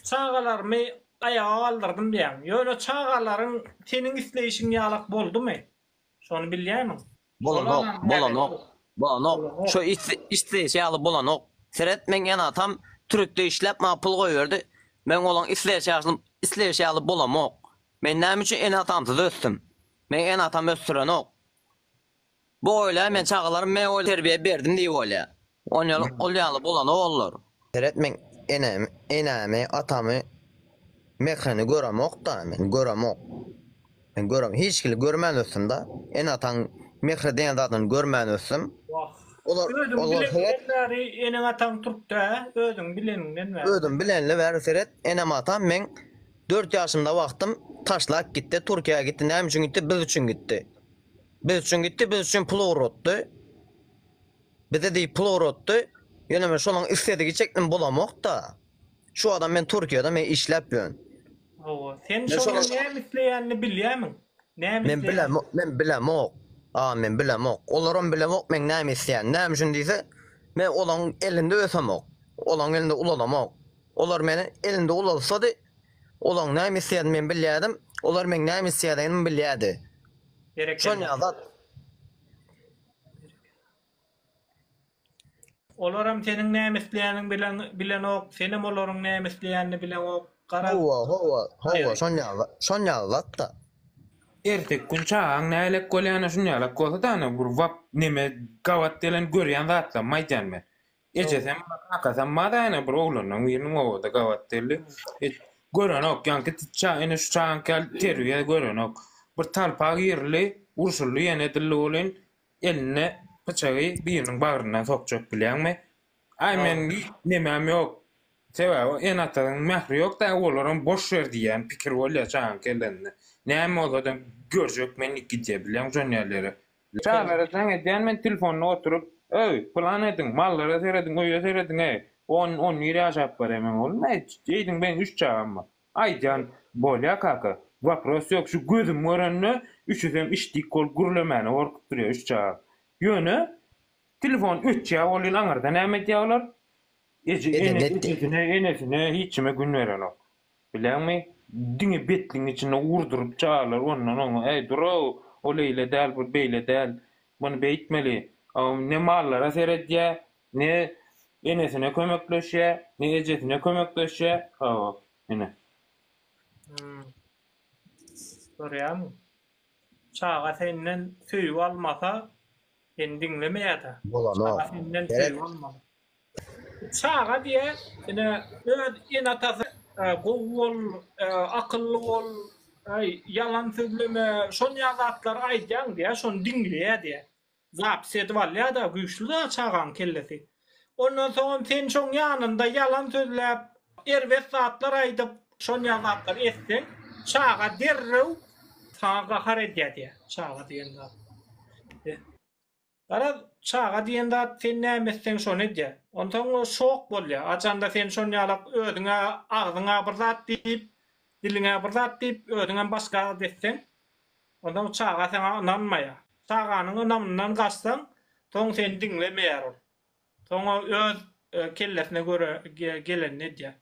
çağalarımı ayağa kaldırdım diýen. Ýöne çağalaryň senin isleýişiň ýalak boldumy? Şonu bilýärmi? Bolanok, bolanok, bolanok. Şu işte alıp bolanok. Seret men yana tam Türkde işlep ma pul goýberdi. Men olan isleýiş alıp bolamok. Men näme üçin en atamdy östüm. Men en atam östürenok. Bu öyle men çağalarym men öyle terbiye berdim diýip öyle. Olýaly bolan oğullar. Seret men enäme atamı mekani göremok da men göremok. Ben görem hiç kili görmän ösüm da en atan mehre diýen zatyn görmän ösüm. Olar bilenleri eniň ataň Türkde, özüň bileninden bäri. Özüm bilenle bäri seret enem atam men 4 ýaşymda wagtym taşlap gitdi, Türkiýe'ye gitdi. Näme üçin gitdi? Biz üçin gitdi. Biz üçin gitdi, biz üçin pul urutdy. Bize diýip pul urutdy. Ýöne men şolaň istedigi çekdim bolamok da. Şu adam men Türkiýede men işläp ýön. Sen şonu näme isleýänini bilýärmi? Men bilemok. Men bilemok. Olaram bilemok men näme isleýän. Näme üçin diýse, men olaň elinde ösemok. Olaň elinde ulanamok. Olar meni elinde ulalsady, olaň näme isleýän men bilýärdim. Olar men näme isleýänimi bilýärdi. Şoňa zat. Olaram senin näme isleýänini bilen ok, senem olaryň näme isleýänini bilen ok. Hova, şoňa zat da. Ertek gün çağın nälik golýana şunýalak bolsa da bir wap neme gawat delen görýän zatla maýdanmy. Ejesem akasam madana bir oglanyň ýeriniň owada gawat deli. Görenok ýanky çağ ene şu çağın kel terbiýe görenok. Bir talpa ýerli, urşully ýene dilli bolan eline bıçağı biriniň bagyryndan sokjak bilýärmi? Ay men nemem ýok. Sebäbi en atadan mehri ýok da olaryň boş ber diýen pikir bolýar çağın kelende. Näme oladym görjek men gidýär bilýän jönýärleri. Çağlara sen edýän men telefonyna oturup, "Ey, plan ediň, mallara seredin, öýe seredin, ey. 10 ýere aşap beremem bolmaý. Diýdiň ben 3 çağım. Aýdan bolýar kaka. Wapros ýok, şu gözüm görende üçüsem işdik kol gürlemeni orkup durýar 3 çağ. Ýöne telefon 3 çağ bolýan aňarda näme diýýärler? Enesine hiçime gün veren o. Bilýärmi? Diňe betliň içinde urdurup çağırlar ondan onu. Ey duro, o leýle däl, bu beýle däl. Bunu beýtmeli. Ne mallara seredýär, ne enesine kömekleşýär, ne ejesine kömekleşýär. Ene. Görýärmi? Çağa senden süýüp almasa, sen diňlemeýärdi. Bolanok. Senden süýüp almasa. Çağa diye en atası gowul, akıllı ol, yalan söyleme, şon yazatlar aýdýan diye, şon diňleýär diye. Zap sedvalya da güýçlü da çağan kellesi. Ondan soň sen şoň ýanynda yalan sözläp, erwet zatlar aýdyp, şon yazatlar etdiň, çağa derrew saňa haredýär diye. Çağa diýen zat. Gara çağa diýen zat sen näme etseň şonu edýär. Ondan o şok bolýar. Açanda sen şonu ýalap özüňe agzyňa bir zat diýip, diliňe bir zat diýip, özüňe başga desseň, ondan çağa sana inanmaýar. Çağanyň inamyndan gaçsaň, soň sen diňlemeýär ol. Soň öz kellesine göre gelen edýär.